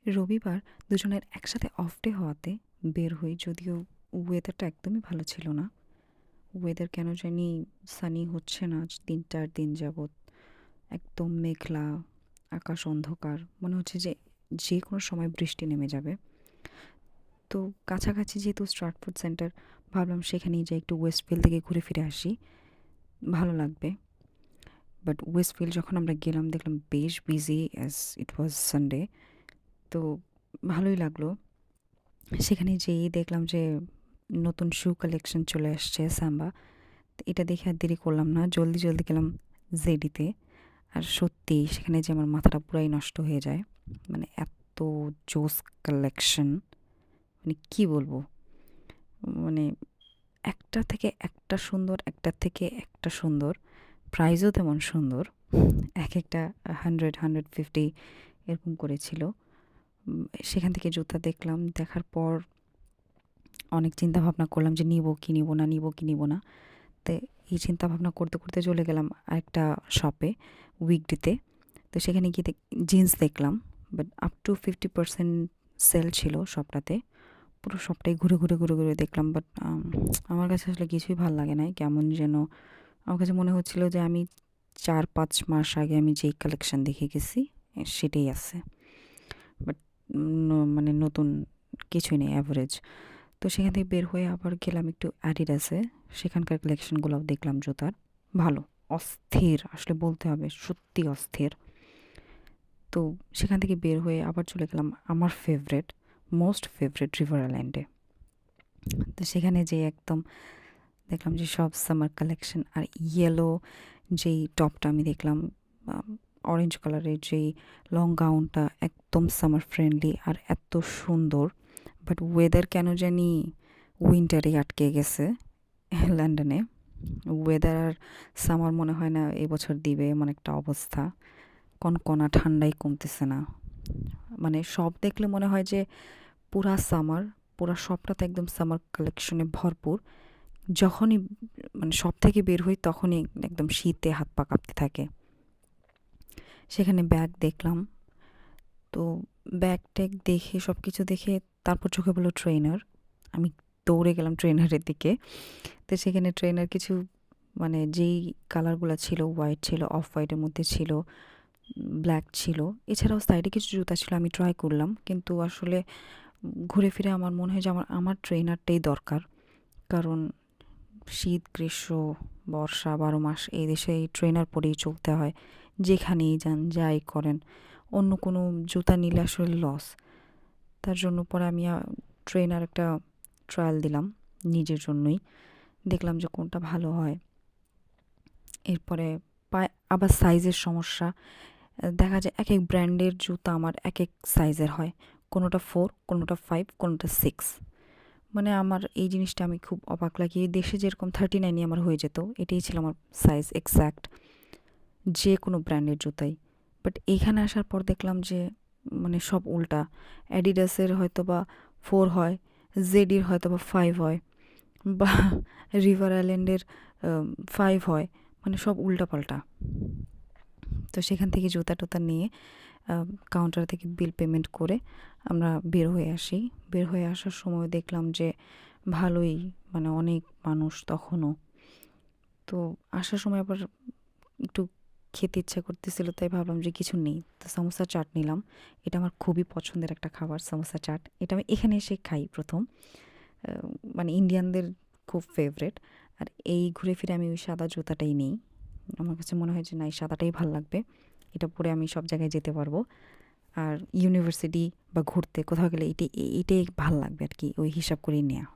রবিবার দুজনের একসাথে অফ ডে হওয়াতে বের হই, যদিও ওয়েদারটা একদমই ভালো ছিল না। ওয়েদার কেন জানি সানি হচ্ছে না ৩-৪ দিন যাবৎ। একদম মেঘলা, আকাশ অন্ধকার। মনে হচ্ছে যে যে কোনো সময় বৃষ্টি নেমে যাবে। তো কাছাকাছি যেহেতু স্ট্রাটফোর্ড সেন্টার, ভাবলাম সেখানেই যাই, একটু ওয়েস্টফিল্ড থেকে ঘুরে ফিরে আসি, ভালো লাগবে। বাট ওয়েস্টফিল্ড যখন আমরা গেলাম দেখলাম বেশ busy as it was Sunday. তো ভালোই লাগলো। সেখানে যেয়েই দেখলাম যে নতুন শু কালেকশন চলে আসছে সাম্বা। তো এটা দেখে আর দেরি করলাম না, জলদি জলদি গেলাম জেডিতে। আর সত্যি সেখানে যে আমার মাথাটা পুরাই নষ্ট হয়ে যায়, মানে এত জোস কালেকশন, মানে কি বলবো, মানে একটা থেকে একটা সুন্দর, একটা থেকে একটা সুন্দর, প্রাইসও তেমন সুন্দর। এক একটা 100-150 এরকম করেছিল। সেখান থেকে জুতা দেখলাম, দেখার পর অনেক চিন্তা ভাবনা করলাম যে নিব কি নিব না, নিব কি নিব না। তো এই চিন্তা ভাবনা করতে করতে চলে গেলাম আরেকটা শপে, উইকডেতে। তো সেখানে গিয়ে জিন্স দেখলাম, বাট আপ টু 50% সেল ছিল শপটাতে। পুরো শপটাই ঘুরে ঘুরে ঘুরে ঘুরে দেখলাম, বাট আমার কাছে আসলে কিছুই ভাল লাগে নাই। কেমন যেন আমার কাছে মনে হচ্ছিল যে আমি 4-5 মাস আগে আমি যেই কালেকশন দেখে গেছি সেটাই আছে, বাট মানে নতুন কিছুই নেই, অ্যাভারেজ। তো সেখান থেকে বের হয়ে আবার গেলাম একটু অ্যাডিডাসে। সেখানকার কালেকশনগুলোও দেখলাম জুতার, ভালো, অস্থির আসলে বলতে হবে, সত্যি অস্থির। তো সেখান থেকে বের হয়ে আবার চলে গেলাম আমার ফেভারেট, মোস্ট ফেভারেট রিভার আইল্যান্ডে। তো সেখানে যেয়ে একদম দেখলাম যে সব সামার কালেকশন। আর ইয়েলো যেই টপটা আমি দেখলাম, অরেঞ্জ কালারের যেই লং গাউনটা, একদম সামার ফ্রেন্ডলি আর এত সুন্দর। বাট ওয়েদার কেন জানি উইন্টারে আটকে গেছে লন্ডনে। ওয়েদার আর সামার মনে হয় না এবছর দিবে, এমন একটা অবস্থা। কনকনা ঠান্ডাই কমতেছে না। মানে সব দেখলে মনে হয় যে পুরা সামার, পুরা সবটাতে একদম সামার কালেকশনে ভরপুর। যখনই মানে সব থেকে বের হই তখনই একদম শীতে হাত পা কাঁপতে থাকে। সেখানে ব্যাগ দেখলাম। তো ব্যাগ ট্যাগ দেখে সব কিছু দেখে তারপর চোখে পড়লো ট্রেনার। আমি দৌড়ে গেলাম ট্রেনারের দিকে। তো সেখানে ট্রেনার কিছু, মানে যেই কালারগুলো ছিল, হোয়াইট ছিল, অফ হোয়াইটের মধ্যে ছিল, ব্ল্যাক ছিল, এছাড়াও সাইডে কিছু জুতা ছিল, আমি ট্রাই করলাম। কিন্তু আসলে ঘুরে ফিরে আমার মনে হয় যে আমার আমার ট্রেনারটাই দরকার। কারণ শীত, গ্রীষ্ম, বর্ষা, 12 মাস এই দেশে এই ট্রেনার পরেই চলতে হয়। যেখানেই যান, যাই করেন, অন্য কোনো জুতা নিলে আসলে লস। তার জন্য পরে আমি ট্রেনার একটা ট্রায়াল দিলাম নিজের জন্যই। দেখলাম যে কোনটা ভালো হয়। এরপরে পায়ে আবার সাইজের সমস্যা। দেখা যায় এক এক ব্র্যান্ডের জুতা আমার এক এক সাইজের হয়। কোনোটা 4, কোনোটা 5, কোনোটা 6। মানে আমার এই জিনিসটা আমি খুব অবাক লাগে। দেশে যেরকম 39ই আমার হয়ে যেত, এটাই ছিল আমার সাইজ এক্স্যাক্ট, যে কোনো ব্র্যান্ডের জুতাই। বাট এইখানে আসার পর দেখলাম যে মানে সব উল্টা। অ্যাডিডাসের হয়তো বা 4 হয়, জেডির হয়তো বা 5 হয়, বা রিভার আইল্যান্ডের 5 হয়, মানে সব উল্টাপাল্টা। তো সেখান থেকে জুতা টুতা নিয়ে কাউন্টার থেকে বিল পেমেন্ট করে আমরা বের হয়ে আসি। বের হয়ে আসার সময় দেখলাম যে ভালোই, মানে অনেক মানুষ তখনও। তো আসার সময় আবার একটু খেতে ইচ্ছা করতেছিল, তাই ভাবলাম যে কিছু নেই, তো সমোসা চাট নিলাম। এটা আমার খুবই পছন্দের একটা খাবার, সমোসা চাট। এটা আমি এখানে এসে খাই প্রথম। মানে ইন্ডিয়ানদের খুব ফেভারেট। আর এই ঘুরে ফিরে আমি ওই সাদা জুতাটাই নেই। আমার কাছে মনে হয় যে না, এই সাদাটাই ভাল লাগবে, এটা পরে আমি সব জায়গায় যেতে পারবো। আর ইউনিভার্সিটি বা ঘুরতে কোথাও গেলে এটাই ভাল লাগবে আর কি, ওই হিসাব করেই নেওয়া।